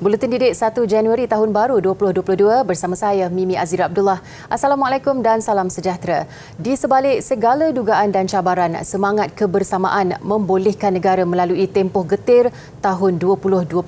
Buletin Didik 1 Januari tahun baru 2022 bersama saya Mimi Azira Abdullah. Assalamualaikum dan salam sejahtera. Di sebalik segala dugaan dan cabaran, semangat kebersamaan membolehkan negara melalui tempoh getir tahun 2021.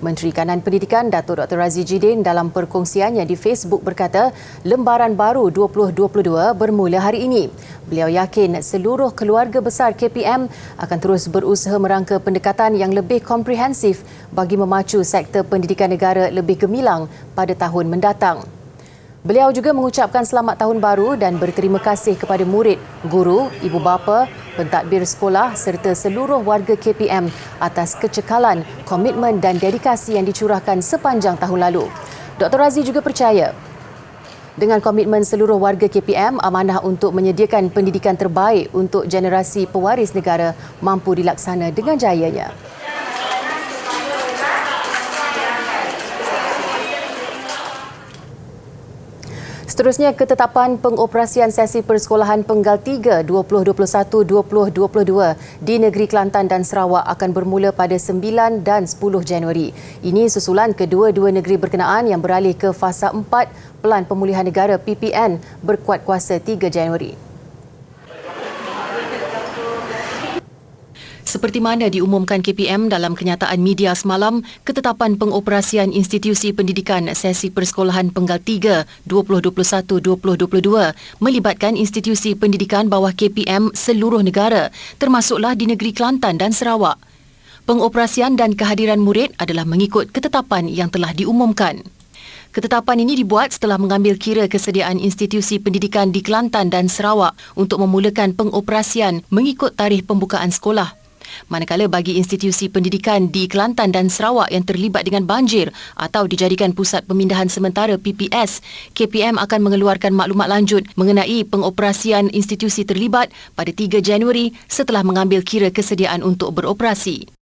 Menteri Kanan Pendidikan Datuk Dr. Razzie Jidin dalam perkongsiannya di Facebook berkata, lembaran baru 2022 bermula hari ini. Beliau yakin seluruh keluarga besar KPM akan terus berusaha merangka pendekatan yang lebih komprehensif bagi memacu sektor pendidikan negara lebih gemilang pada tahun mendatang. Beliau juga mengucapkan selamat tahun baru dan berterima kasih kepada murid, guru, ibu bapa, pentadbir sekolah serta seluruh warga KPM atas kecekalan, komitmen dan dedikasi yang dicurahkan sepanjang tahun lalu. Dr. Razzie juga percaya dengan komitmen seluruh warga KPM, amanah untuk menyediakan pendidikan terbaik untuk generasi pewaris negara mampu dilaksana dengan jayanya. Seterusnya, ketetapan pengoperasian sesi persekolahan Penggal 3 2021-2022 di negeri Kelantan dan Sarawak akan bermula pada 9 dan 10 Januari. Ini susulan kedua-dua negeri berkenaan yang beralih ke fasa 4 Pelan Pemulihan Negara PPN berkuat kuasa 3 Januari. Seperti mana diumumkan KPM dalam kenyataan media semalam, ketetapan pengoperasian institusi pendidikan sesi persekolahan Penggal 3 2021-2022 melibatkan institusi pendidikan bawah KPM seluruh negara, termasuklah di negeri Kelantan dan Sarawak. Pengoperasian dan kehadiran murid adalah mengikut ketetapan yang telah diumumkan. Ketetapan ini dibuat setelah mengambil kira kesediaan institusi pendidikan di Kelantan dan Sarawak untuk memulakan pengoperasian mengikut tarikh pembukaan sekolah. Manakala bagi institusi pendidikan di Kelantan dan Sarawak yang terlibat dengan banjir atau dijadikan pusat pemindahan sementara PPS, KPM akan mengeluarkan maklumat lanjut mengenai pengoperasian institusi terlibat pada 3 Januari setelah mengambil kira kesediaan untuk beroperasi.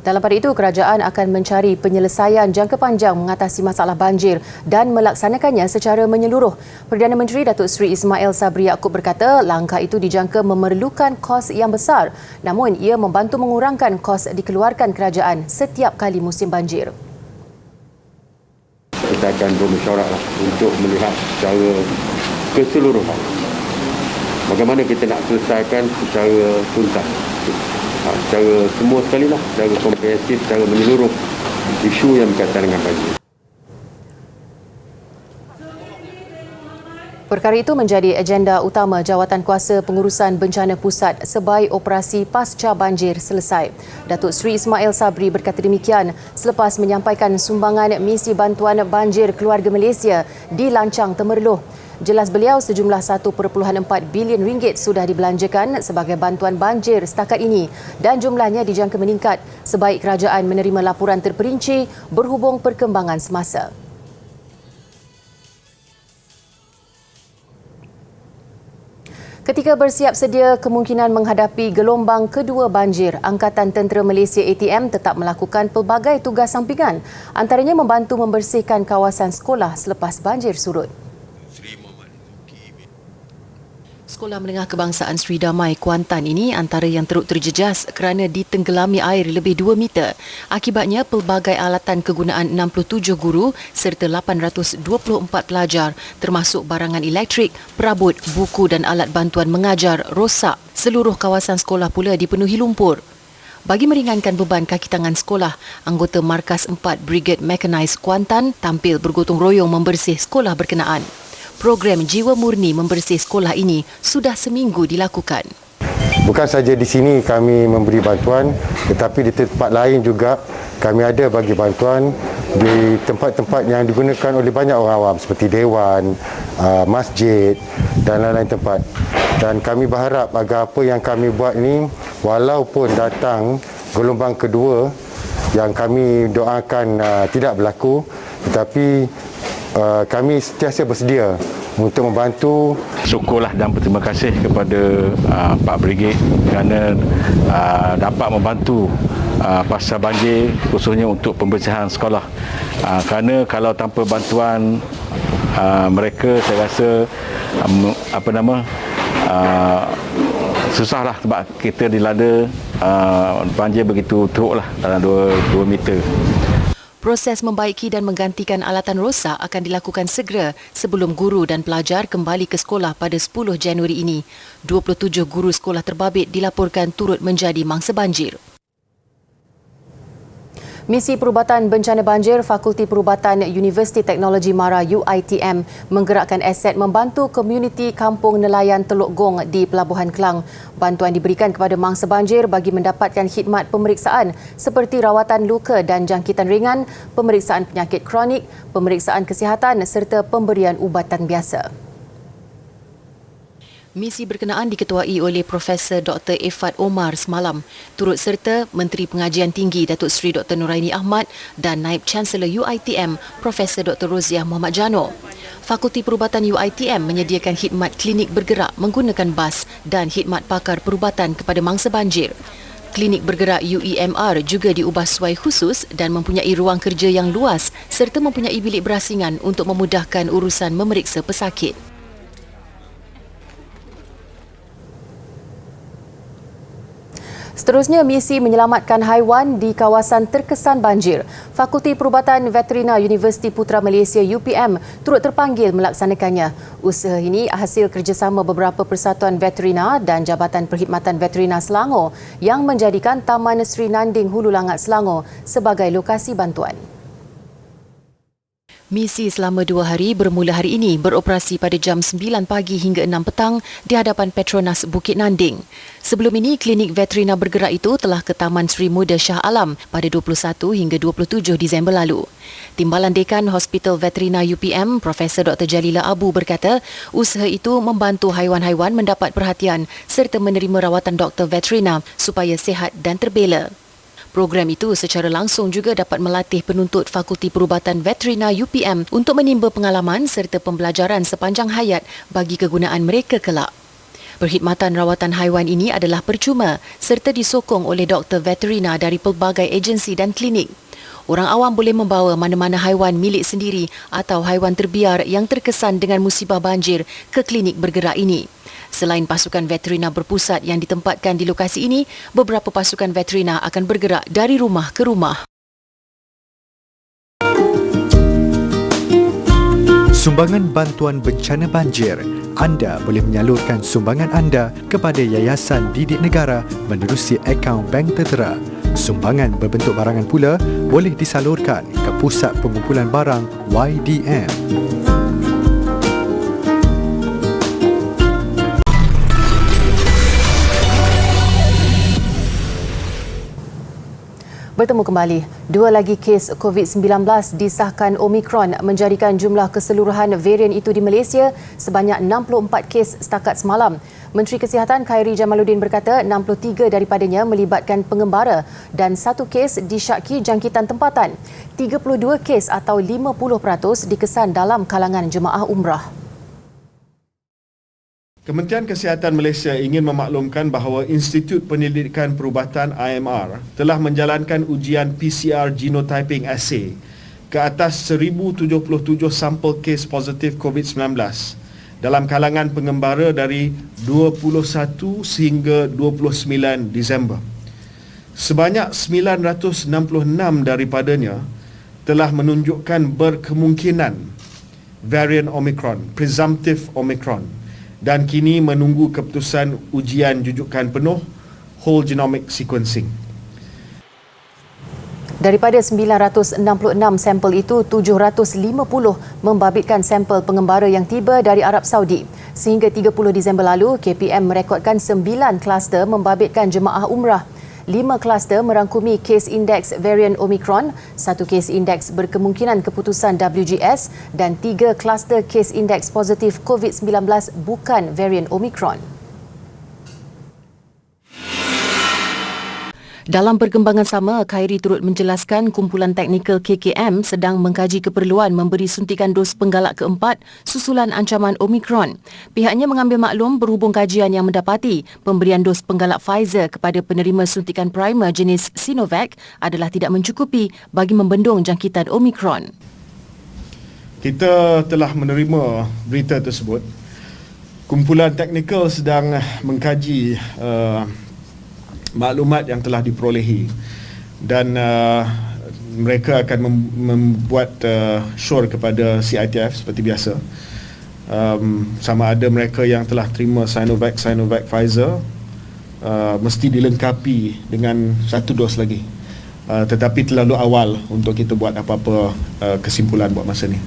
Dalam pada itu, kerajaan akan mencari penyelesaian jangka panjang mengatasi masalah banjir dan melaksanakannya secara menyeluruh. Perdana Menteri Datuk Seri Ismail Sabri Yaakob berkata langkah itu dijangka memerlukan kos yang besar, namun ia membantu mengurangkan kos dikeluarkan kerajaan setiap kali musim banjir. Kita akan bermusyawarah untuk melihat secara keseluruhan bagaimana kita nak selesaikan secara tuntas. Secara semua sekali lah, secara komprehensif, secara menyeluruh isu yang berkaitan dengan banjir. Perkara itu menjadi agenda utama Jawatankuasa Pengurusan Bencana Pusat sebaik operasi pasca banjir selesai. Datuk Seri Ismail Sabri berkata demikian selepas menyampaikan sumbangan misi bantuan banjir keluarga Malaysia dilancang Temerloh. Jelas beliau, sejumlah 1.4 bilion ringgit sudah dibelanjakan sebagai bantuan banjir setakat ini dan jumlahnya dijangka meningkat sebaik kerajaan menerima laporan terperinci berhubung perkembangan semasa. Ketika bersiap sedia kemungkinan menghadapi gelombang kedua banjir, Angkatan Tentera Malaysia ATM tetap melakukan pelbagai tugas sampingan, antaranya membantu membersihkan kawasan sekolah selepas banjir surut. Sekolah Menengah Kebangsaan Sri Damai Kuantan ini antara yang teruk terjejas kerana ditenggelami air lebih 2 meter. Akibatnya, pelbagai alatan kegunaan 67 guru serta 824 pelajar termasuk barangan elektrik, perabot, buku dan alat bantuan mengajar rosak. Seluruh kawasan sekolah pula dipenuhi lumpur. Bagi meringankan beban kaki tangan sekolah, anggota Markas 4 Brigade Mechanized Kuantan tampil bergotong royong membersih sekolah berkenaan. Program Jiwa Murni membersih sekolah ini sudah seminggu dilakukan. Bukan saja di sini kami memberi bantuan, tetapi di tempat lain juga kami ada bagi bantuan di tempat-tempat yang digunakan oleh banyak orang awam seperti dewan, masjid dan lain-lain tempat. Dan kami berharap agar apa yang kami buat ini, walaupun datang gelombang kedua yang kami doakan tidak berlaku, tetapi kami sentiasa bersedia untuk membantu. Syukurlah dan berterima kasih kepada Pak Brigade kerana dapat membantu pasca banjir, khususnya untuk pembersihan sekolah. Kerana kalau tanpa bantuan mereka, saya rasa susahlah sebab kita dilanda banjir begitu teruk lah dalam 2 meter. Proses membaiki dan menggantikan alatan rosak akan dilakukan segera sebelum guru dan pelajar kembali ke sekolah pada 10 Januari ini. 27 guru sekolah terbabit dilaporkan turut menjadi mangsa banjir. Misi Perubatan Bencana Banjir Fakulti Perubatan Universiti Teknologi Mara UiTM menggerakkan aset membantu komuniti Kampung Nelayan Teluk Gong di Pelabuhan Kelang. Bantuan diberikan kepada mangsa banjir bagi mendapatkan khidmat pemeriksaan seperti rawatan luka dan jangkitan ringan, pemeriksaan penyakit kronik, pemeriksaan kesihatan serta pemberian ubatan biasa. Misi berkenaan diketuai oleh Profesor Dr. Ifat Omar semalam. Turut serta Menteri Pengajian Tinggi Datuk Seri Dr. Nuraini Ahmad dan Naib Chancellor UiTM Profesor Dr. Roziah Muhammad Jano. Fakulti Perubatan UiTM menyediakan khidmat klinik bergerak menggunakan bas dan khidmat pakar perubatan kepada mangsa banjir. Klinik bergerak UEMR juga diubah sesuai khusus dan mempunyai ruang kerja yang luas serta mempunyai bilik berasingan untuk memudahkan urusan memeriksa pesakit. Seterusnya, misi menyelamatkan haiwan di kawasan terkesan banjir. Fakulti Perubatan Veterina Universiti Putra Malaysia UPM turut terpanggil melaksanakannya. Usaha ini hasil kerjasama beberapa persatuan veterina dan Jabatan Perkhidmatan Veterina Selangor yang menjadikan Taman Sri Nanding Hulu Langat Selangor sebagai lokasi bantuan. Misi selama 2 hari bermula hari ini beroperasi pada jam 9 pagi hingga 6 petang di hadapan Petronas Bukit Nanding. Sebelum ini, klinik veterina bergerak itu telah ke Taman Sri Muda Shah Alam pada 21 hingga 27 Disember lalu. Timbalan Dekan Hospital Veterina UPM, Profesor Dr. Jalila Abu berkata, usaha itu membantu haiwan-haiwan mendapat perhatian serta menerima rawatan doktor veterina supaya sihat dan terbela. Program itu secara langsung juga dapat melatih penuntut Fakulti Perubatan Veterina UPM untuk menimba pengalaman serta pembelajaran sepanjang hayat bagi kegunaan mereka kelak. Perkhidmatan rawatan haiwan ini adalah percuma serta disokong oleh doktor veterina dari pelbagai agensi dan klinik. Orang awam boleh membawa mana-mana haiwan milik sendiri atau haiwan terbiar yang terkesan dengan musibah banjir ke klinik bergerak ini. Selain pasukan veterina berpusat yang ditempatkan di lokasi ini, beberapa pasukan veterina akan bergerak dari rumah ke rumah. Sumbangan bantuan bencana banjir. Anda boleh menyalurkan sumbangan anda kepada Yayasan Didik Negara menerusi akaun bank tertera. Sumbangan berbentuk barangan pula boleh disalurkan ke Pusat Pengumpulan Barang YDM. Bertemu kembali. 2 lagi kes COVID-19 disahkan Omicron menjadikan jumlah keseluruhan varian itu di Malaysia sebanyak 64 kes setakat semalam. Menteri Kesihatan Khairi Jamaluddin berkata 63 daripadanya melibatkan pengembara dan 1 kes disyaki jangkitan tempatan. 32 kes atau 50% dikesan dalam kalangan jemaah umrah. Kementerian Kesihatan Malaysia ingin memaklumkan bahawa Institut Penyelidikan Perubatan IMR telah menjalankan ujian PCR Genotyping Assay ke atas 1077 sampel kes positif COVID-19 dalam kalangan pengembara dari 21 sehingga 29 Disember. Sebanyak 966 daripadanya telah menunjukkan berkemungkinan varian Omicron, presumptive Omicron, dan kini menunggu keputusan ujian jujukan penuh whole genomic sequencing. Daripada 966 sampel itu, 750 membabitkan sampel pengembara yang tiba dari Arab Saudi. Sehingga 30 Disember lalu, KPM merekodkan 9 kluster membabitkan jemaah umrah. 5 kluster merangkumi kes indeks varian Omicron, 1 kes indeks berkemungkinan keputusan WGS dan 3 kluster kes indeks positif COVID-19 bukan varian Omicron. Dalam perkembangan sama, Khairi turut menjelaskan kumpulan teknikal KKM sedang mengkaji keperluan memberi suntikan dos penggalak keempat susulan ancaman Omicron. Pihaknya mengambil maklum berhubung kajian yang mendapati pemberian dos penggalak Pfizer kepada penerima suntikan primer jenis Sinovac adalah tidak mencukupi bagi membendung jangkitan Omicron. Kita telah menerima berita tersebut kumpulan teknikal sedang mengkaji maklumat yang telah diperolehi dan mereka akan membuat syur kepada CITF seperti biasa. Sama ada mereka yang telah terima Sinovac, Pfizer mesti dilengkapi dengan satu dos lagi. Tetapi terlalu awal untuk kita buat apa-apa kesimpulan buat masa ni.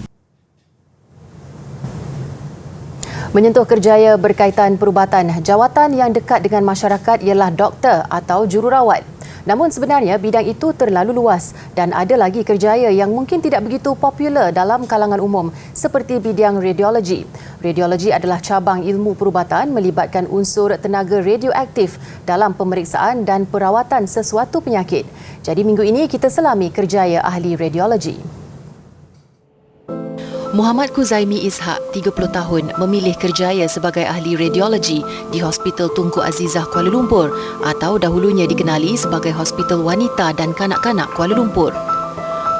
Menyentuh kerjaya berkaitan perubatan, jawatan yang dekat dengan masyarakat ialah doktor atau jururawat. Namun sebenarnya bidang itu terlalu luas dan ada lagi kerjaya yang mungkin tidak begitu popular dalam kalangan umum seperti bidang radiologi. Radiologi adalah cabang ilmu perubatan melibatkan unsur tenaga radioaktif dalam pemeriksaan dan perawatan sesuatu penyakit. Jadi minggu ini kita selami kerjaya ahli radiologi. Muhammad Kuzaimi Ishak, 30 tahun, memilih kerjaya sebagai ahli radiologi di Hospital Tunku Azizah Kuala Lumpur atau dahulunya dikenali sebagai Hospital Wanita dan Kanak-Kanak Kuala Lumpur.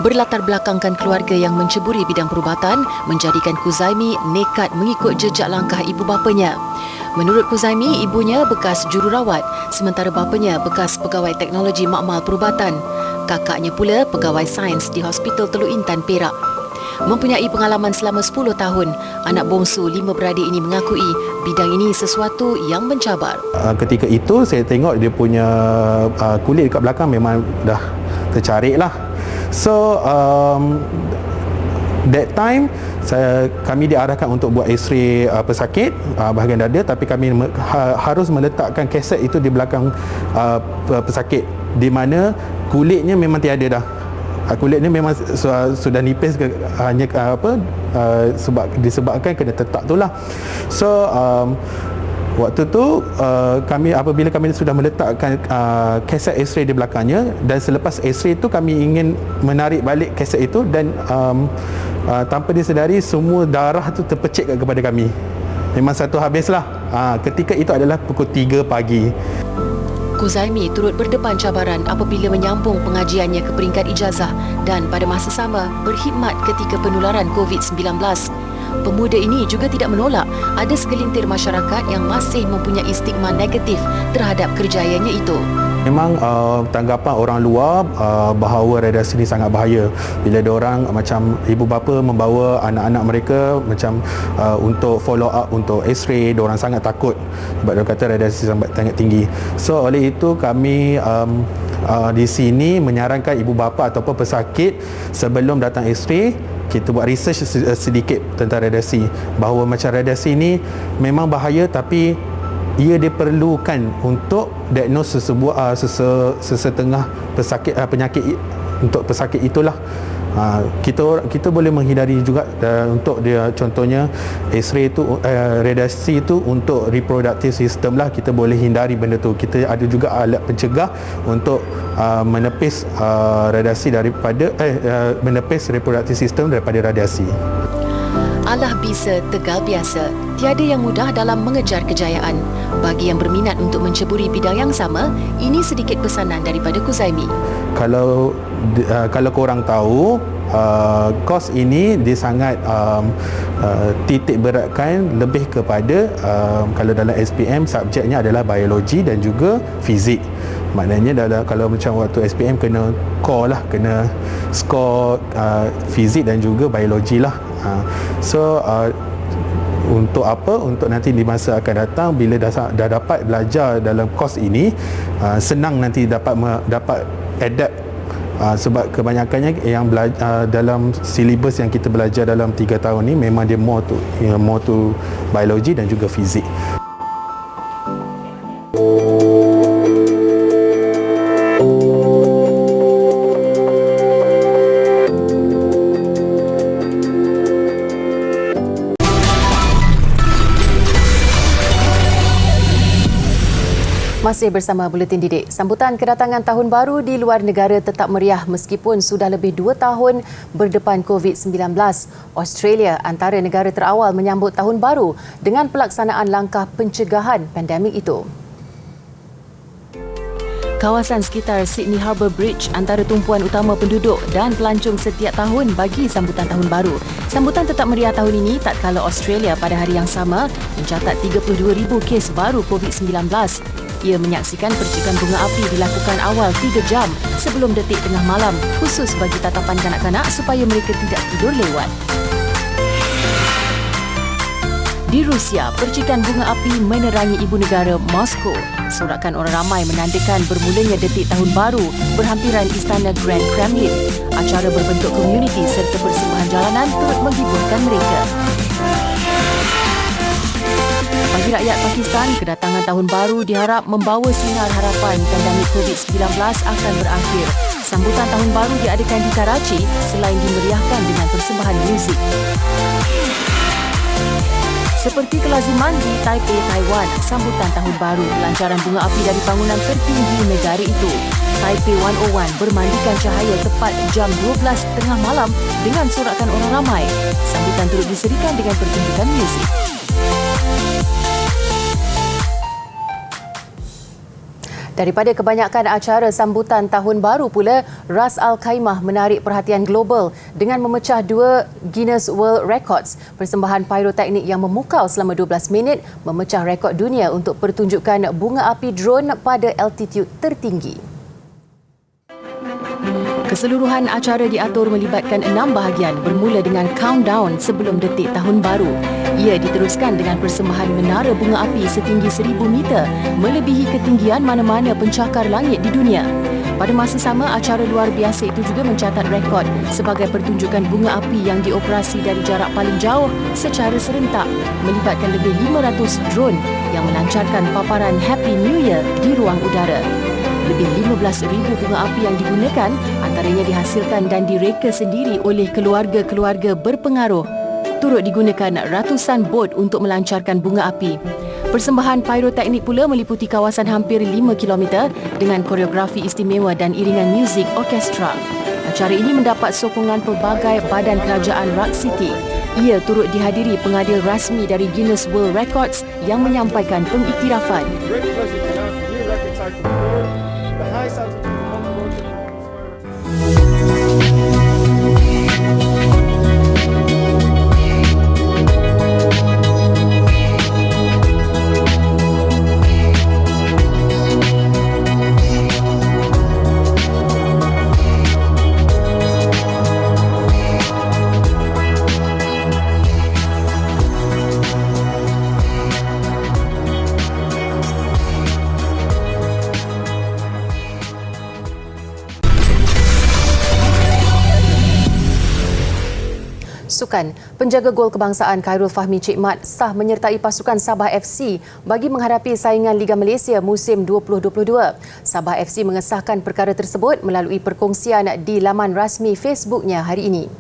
Berlatar belakangkan keluarga yang menceburi bidang perubatan menjadikan Kuzaimi nekat mengikut jejak langkah ibu bapanya. Menurut Kuzaimi, ibunya bekas jururawat sementara bapanya bekas pegawai teknologi makmal perubatan. Kakaknya pula pegawai sains di Hospital Teluk Intan, Perak. Mempunyai pengalaman selama 10 tahun, anak bongsu 5 beradik ini mengakui bidang ini sesuatu yang mencabar. Ketika itu saya tengok dia punya kulit dekat belakang memang dah tercarik lah. So that time kami diarahkan untuk buat X-ray pesakit bahagian dada, tapi kami harus meletakkan kaset itu di belakang pesakit di mana kulitnya memang tiada dah. Kulit ni memang sudah nipis hanya disebabkan kena tetak tu lah. So waktu tu apabila kami sudah meletakkan kaset X-ray di belakangnya dan selepas X-ray tu kami ingin menarik balik kaset itu dan tanpa disedari semua darah tu terpecik kepada kami. Memang satu habislah. Ketika itu adalah pukul 3 pagi. Kuzaimi turut berdepan cabaran apabila menyambung pengajiannya ke peringkat ijazah dan pada masa sama berkhidmat ketika penularan COVID-19. Pemuda ini juga tidak menolak ada segelintir masyarakat yang masih mempunyai stigma negatif terhadap kerjayanya itu. Memang tanggapan orang luar bahawa radiasi ini sangat bahaya. Bila diorang macam ibu bapa membawa anak-anak mereka macam untuk follow up untuk X-ray, diorang sangat takut sebab dia kata radiasi sangat tinggi. So oleh itu kami di sini menyarankan ibu bapa ataupun pesakit sebelum datang X-ray kita buat research sedikit tentang radiasi, bahawa macam radiasi ini memang bahaya tapi ia diperlukan untuk diagnos sesetengah pesakit penyakit untuk pesakit itulah. Kita boleh menghindari juga untuk dia contohnya X-ray itu radiasi itu untuk reproductive system lah, kita boleh hindari benda tu. Kita ada juga alat pencegah untuk menepis radiasi daripada menepis reproductive system daripada radiasi. Allah bisa, tegal biasa. Tiada yang mudah dalam mengejar kejayaan. Bagi yang berminat untuk menceburi bidang yang sama, ini sedikit pesanan daripada Kuzaimi. Kalau korang tahu, kos ini dia sangat titik beratkan lebih kepada kalau dalam SPM subjeknya adalah biologi dan juga fizik. Maknanya kalau macam waktu SPM kena core lah, kena skor fizik dan juga biologi lah. So untuk apa? Untuk nanti di masa akan datang bila dah dapat belajar dalam kos ini, senang nanti dapat adapt. Sebab kebanyakannya yang dalam silibus yang kita belajar dalam 3 tahun ni memang dia more to biologi dan juga fizik. Masih bersama Buletin Didik. Sambutan kedatangan Tahun Baru di luar negara tetap meriah meskipun sudah lebih 2 tahun berdepan COVID-19. Australia antara negara terawal menyambut Tahun Baru dengan pelaksanaan langkah pencegahan pandemik itu. Kawasan sekitar Sydney Harbour Bridge antara tumpuan utama penduduk dan pelancong setiap tahun bagi sambutan Tahun Baru. Sambutan tetap meriah tahun ini tak kala Australia pada hari yang sama mencatat 32,000 kes baru COVID-19. Ia menyaksikan percikan bunga api dilakukan awal 3 jam sebelum detik tengah malam, khusus bagi tatapan kanak-kanak supaya mereka tidak tidur lewat. Di Rusia, percikan bunga api menerangi ibu negara Moskow. Sorakan orang ramai menandakan bermulanya detik Tahun Baru berhampiran Istana Grand Kremlin. Acara berbentuk komuniti serta persembahan jalanan turut menghiburkan mereka. Bagi rakyat Pakistan, kedatangan Tahun Baru diharap membawa sinar harapan pandemik COVID-19 akan berakhir. Sambutan Tahun Baru diadakan di Karachi selain dimeriahkan dengan persembahan muzik. Seperti kelaziman di Taipei, Taiwan, sambutan Tahun Baru, lancaran bunga api dari bangunan tertinggi negara itu. Taipei 101 bermandikan cahaya tepat jam 12 tengah malam dengan sorakan orang ramai. Sambutan turut diserikan dengan pertunjukan muzik. Daripada kebanyakan acara sambutan Tahun Baru pula, Ras Al Khaimah menarik perhatian global dengan memecah 2 Guinness World Records. Persembahan pyroteknik yang memukau selama 12 minit memecah rekod dunia untuk pertunjukan bunga api drone pada altitude tertinggi. Keseluruhan acara diatur melibatkan 6 bahagian bermula dengan countdown sebelum detik Tahun Baru. Ia diteruskan dengan persembahan menara bunga api setinggi 1,000 meter melebihi ketinggian mana-mana pencakar langit di dunia. Pada masa sama, acara luar biasa itu juga mencatat rekod sebagai pertunjukan bunga api yang dioperasi dari jarak paling jauh secara serentak, melibatkan lebih 500 drone yang melancarkan paparan Happy New Year di ruang udara. Lebih 15,000 bunga api yang digunakan antaranya dihasilkan dan direka sendiri oleh keluarga-keluarga berpengaruh. Turut digunakan ratusan bot untuk melancarkan bunga api. Persembahan pyroteknik pula meliputi kawasan hampir 5 km dengan koreografi istimewa dan iringan muzik orkestra. Acara ini mendapat sokongan pelbagai badan kerajaan Rock City. Ia turut dihadiri pengadil rasmi dari Guinness World Records yang menyampaikan pengiktirafan. Sukan, penjaga gol kebangsaan Khairul Fahmi Cik Mat sah menyertai pasukan Sabah FC bagi menghadapi saingan Liga Malaysia musim 2022. Sabah FC mengesahkan perkara tersebut melalui perkongsian di laman rasmi Facebooknya hari ini.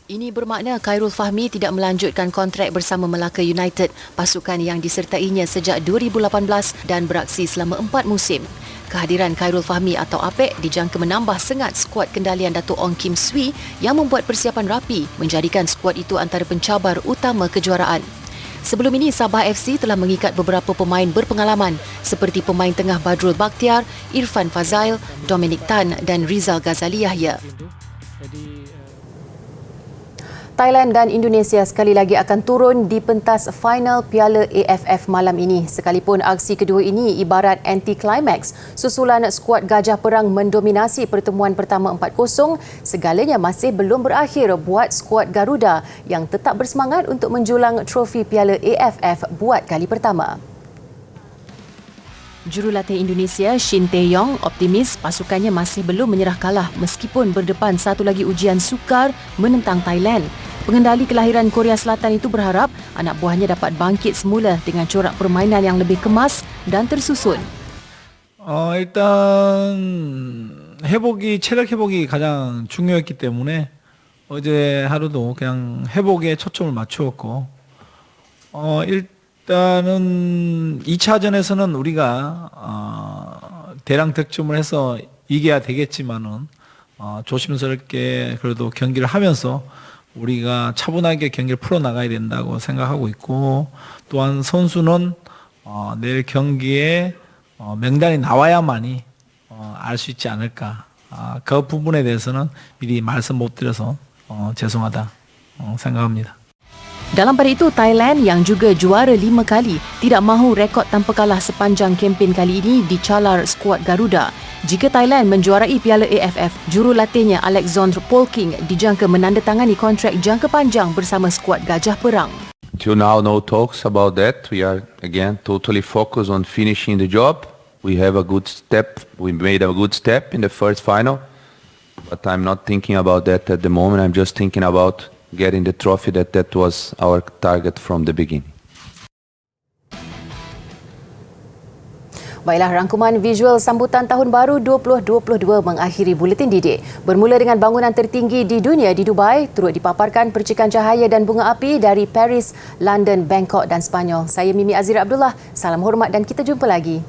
Ini bermakna Khairul Fahmi tidak melanjutkan kontrak bersama Melaka United, pasukan yang disertainya sejak 2018 dan beraksi selama 4 musim. Kehadiran Khairul Fahmi atau APEC dijangka menambah sengat skuad kendalian Datuk Ong Kim Swee yang membuat persiapan rapi menjadikan skuad itu antara pencabar utama kejuaraan. Sebelum ini, Sabah FC telah mengikat beberapa pemain berpengalaman seperti pemain tengah Badrul Bakhtiar, Irfan Fazail, Dominic Tan dan Rizal Ghazali Yahya. Thailand dan Indonesia sekali lagi akan turun di pentas final Piala AFF malam ini. Sekalipun aksi kedua ini ibarat anti-climax, susulan skuad Gajah Perang mendominasi pertemuan pertama 4-0, segalanya masih belum berakhir buat skuad Garuda yang tetap bersemangat untuk menjulang trofi Piala AFF buat kali pertama. Jurulatih Indonesia Shin Tae-yong optimis pasukannya masih belum menyerah kalah meskipun berdepan satu lagi ujian sukar menentang Thailand. Pengendali kelahiran Korea Selatan itu berharap anak buahnya dapat bangkit semula dengan corak permainan yang lebih kemas dan tersusun. 일단 체력 회복이 가장 중요했기 때문에 어제 하루도 그냥 회복에 초점을 맞추었고 일단은 2차전에서는 우리가 대량 득점을 해서 이겨야 되겠지만은 조심스럽게 그래도 경기를 하면서 우리가 차분하게 경기를 풀어나가야 된다고 생각하고 있고, 또한 선수는 내일 경기에 명단이 나와야만이 알 수 있지 않을까. 그 부분에 대해서는 미리 말씀 못 드려서 죄송하다 생각합니다. Dalam pada itu, Thailand yang juga juara 5 kali tidak mahu rekod tanpa kalah sepanjang kempen kali ini dicalar skuad Garuda. Jika Thailand menjuarai Piala AFF, jurulatihnya Alexander Polking dijangka menandatangani kontrak jangka panjang bersama skuad Gajah Perang. Till now, no talks about that. We are again totally focused on finishing the job. We have a good step. We made a good step in the first final, but I'm not thinking about that at the moment. I'm just thinking about getting the trophy. That was our target from the beginning. Baiklah, rangkuman visual sambutan Tahun Baru 2022 mengakhiri Buletin Didik. Bermula dengan bangunan tertinggi di dunia di Dubai, turut dipaparkan percikan cahaya dan bunga api dari Paris, London, Bangkok dan Sepanyol. Saya Mimi Azira Abdullah. Salam hormat dan kita jumpa lagi.